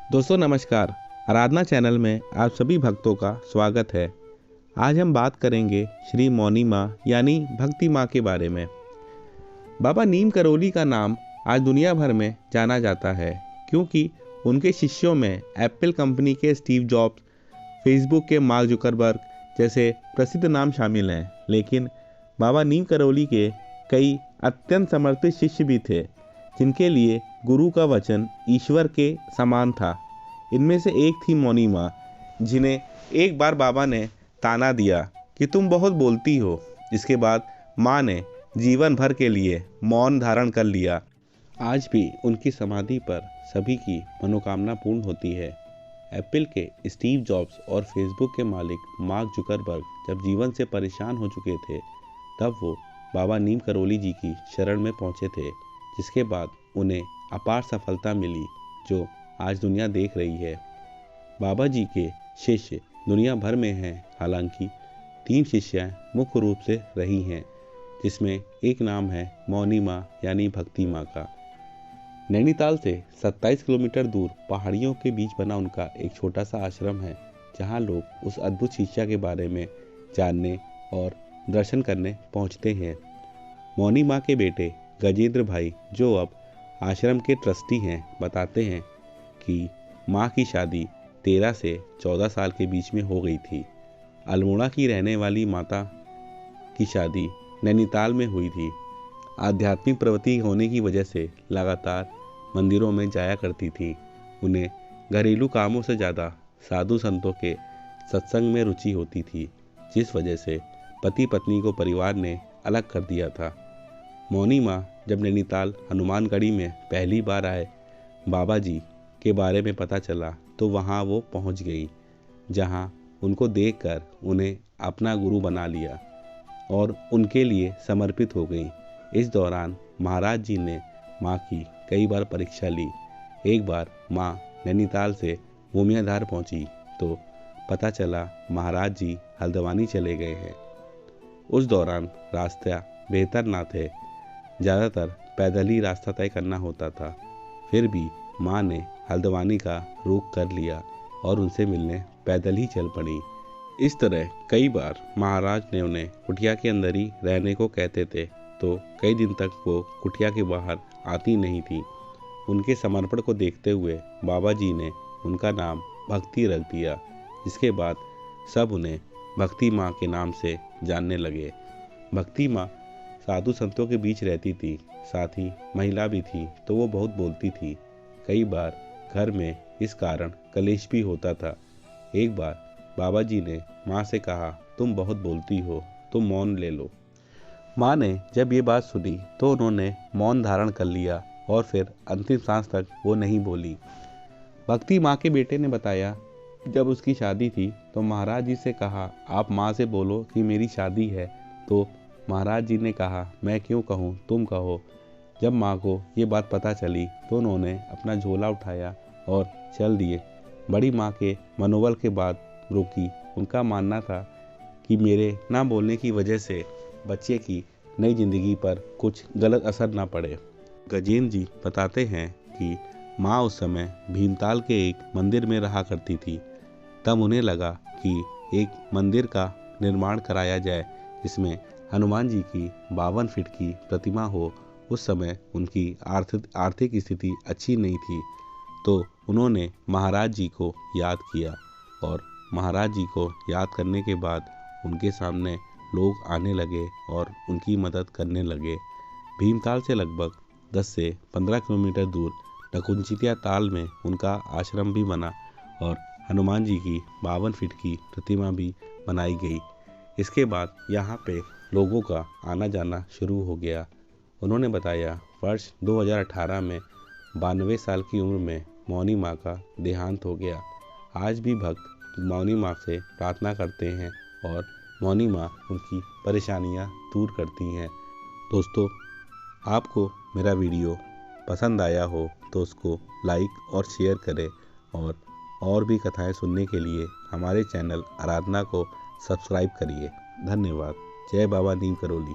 दोस्तों नमस्कार। आराधना चैनल में आप सभी भक्तों का स्वागत है। आज हम बात करेंगे श्री मौनी माँ यानी भक्ति माँ के बारे में। बाबा नीम करौली का नाम आज दुनिया भर में जाना जाता है क्योंकि उनके शिष्यों में एप्पल कंपनी के स्टीव जॉब्स, फेसबुक के मार्क जुकरबर्ग जैसे प्रसिद्ध नाम शामिल हैं। लेकिन बाबा नीम करौली के कई अत्यंत समर्पित शिष्य भी थे जिनके लिए गुरु का वचन ईश्वर के समान था। इनमें से एक थी मौनी माँ, जिन्हें एक बार बाबा ने ताना दिया कि तुम बहुत बोलती हो। इसके बाद माँ ने जीवन भर के लिए मौन धारण कर लिया। आज भी उनकी समाधि पर सभी की मनोकामना पूर्ण होती है। एप्पल के स्टीव जॉब्स और फेसबुक के मालिक मार्क जुकरबर्ग जब जीवन से परेशान हो चुके थे, तब वो बाबा नीम करौली जी की शरण में पहुंचे थे, जिसके बाद उन्हें अपार सफलता मिली जो आज दुनिया देख रही है। बाबा जी के शिष्य दुनिया भर में हैं। हालांकि 3 शिष्याएं मुख्य रूप से रही हैं, जिसमें एक नाम है मौनी माँ यानी भक्ति माँ का। नैनीताल से 27 किलोमीटर दूर पहाड़ियों के बीच बना उनका एक छोटा सा आश्रम है, जहाँ लोग उस अद्भुत शिष्या के बारे में जानने और दर्शन करने पहुँचते हैं। मौनी माँ के बेटे गजेंद्र भाई, जो अब आश्रम के ट्रस्टी हैं, बताते हैं कि माँ की शादी 13 से 14 साल के बीच में हो गई थी। अल्मोड़ा की रहने वाली माता की शादी नैनीताल में हुई थी। आध्यात्मिक प्रवृत्ति होने की वजह से लगातार मंदिरों में जाया करती थी। उन्हें घरेलू कामों से ज़्यादा साधु संतों के सत्संग में रुचि होती थी, जिस वजह से पति पत्नी को परिवार ने अलग कर दिया था। मौनी माँ जब नैनीताल हनुमानगढ़ी में पहली बार आए, बाबा जी के बारे में पता चला तो वहाँ वो पहुँच गई, जहाँ उनको देखकर उन्हें अपना गुरु बना लिया और उनके लिए समर्पित हो गई। इस दौरान महाराज जी ने माँ की कई बार परीक्षा ली। एक बार माँ नैनीताल से भूमियाधार पहुँची तो पता चला महाराज जी हल्द्वानी चले गए हैं। उस दौरान रास्ता बेहतर ना थे, ज़्यादातर पैदल ही रास्ता तय करना होता था। फिर भी माँ ने हल्द्वानी का रुख कर लिया और उनसे मिलने पैदल ही चल पड़ी। इस तरह कई बार महाराज ने उन्हें कुटिया के अंदर ही रहने को कहते थे, तो कई दिन तक वो कुटिया के बाहर आती नहीं थी। उनके समर्पण को देखते हुए बाबा जी ने उनका नाम भक्ति रख दिया, जिसके बाद सब उन्हें भक्ति माँ के नाम से जानने लगे। भक्ति माँ साधु संतों के बीच रहती थी, साथ ही महिला भी थी, तो वो बहुत बोलती थी। कई बार घर में इस कारण कलेश भी होता था। एक बार बाबा जी ने माँ से कहा, तुम बहुत बोलती हो, तुम मौन ले लो। माँ ने जब ये बात सुनी तो उन्होंने मौन धारण कर लिया और फिर अंतिम सांस तक वो नहीं बोली। भक्ति माँ के बेटे ने बताया, जब उसकी शादी थी तो महाराज जी से कहा, आप माँ से बोलो कि मेरी शादी है। तो महाराज जी ने कहा, मैं क्यों कहूँ, तुम कहो। जब माँ को ये बात पता चली तो उन्होंने अपना झोला उठाया और चल दिए। बड़ी माँ के मनोबल के बाद रुकी। उनका मानना था कि मेरे ना बोलने की वजह से बच्चे की नई जिंदगी पर कुछ गलत असर ना पड़े। गजेंद्र जी बताते हैं कि माँ उस समय भीमताल के एक मंदिर में रहा करती थी। तब उन्हें लगा कि एक मंदिर का निर्माण कराया जाए जिसमें हनुमान जी की 52 फीट की प्रतिमा हो। उस समय उनकी आर्थिक स्थिति अच्छी नहीं थी, तो उन्होंने महाराज जी को याद किया और महाराज जी को याद करने के बाद उनके सामने लोग आने लगे और उनकी मदद करने लगे। भीमताल से लगभग 10 से 15 किलोमीटर दूर नकुंचितिया ताल में उनका आश्रम भी बना और हनुमान जी की 52 फीट की प्रतिमा भी बनाई गई। इसके बाद यहाँ पे लोगों का आना जाना शुरू हो गया। उन्होंने बताया, वर्ष 2018 में 92 साल की उम्र में मौनी माँ का देहांत हो गया। आज भी भक्त मौनी माँ से प्रार्थना करते हैं और मौनी माँ उनकी परेशानियाँ दूर करती हैं। दोस्तों, आपको मेरा वीडियो पसंद आया हो तो उसको लाइक और शेयर करें और भी कथाएं सुनने के लिए हमारे चैनल आराधना को सब्सक्राइब करिए। धन्यवाद। जय बाबा नीम करौली।